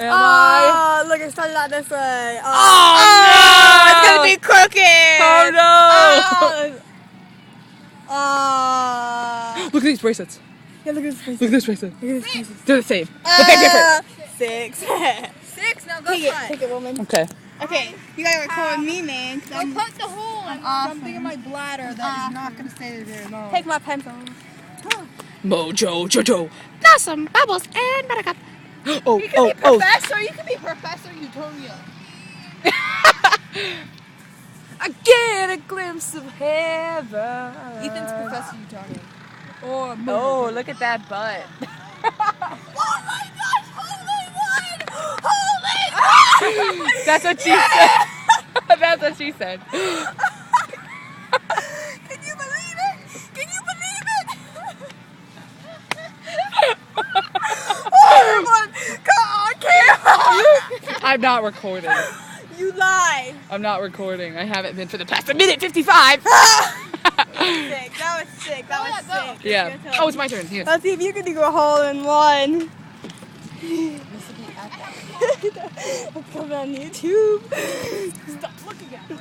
Am I? Oh, look, it started out this way. Oh, It's gonna be crooked. Oh no! Look at these bracelets. Yeah, look at this face. Look at this bracelet. Look at this face. They're the same, but they're different. 6. 6. Now go Take it, front. take it, woman. Okay. Okay, you gotta record me, man. Go put the hole in Something in my bladder that is not gonna stay there very long. Take my pencil. Mojo Jojo. Blossom, Bubbles, and Buttercup. Oh, You can oh, be oh. Professor. You can be Professor Utonio. I get a glimpse of heaven. Ethan's Professor Utonio. Oh, look at that butt. That's what she said. That's what she said. Can you believe it? Can you believe it? Oh, come on, camera. I'm not recording. You lie. I'm not recording. I haven't been for the past minute 55. Sick. That was sick. That was sick. Yeah. Oh, it's my turn. Yes. Let's see if you can do a hole in one. Let's come on YouTube. Stop looking at me.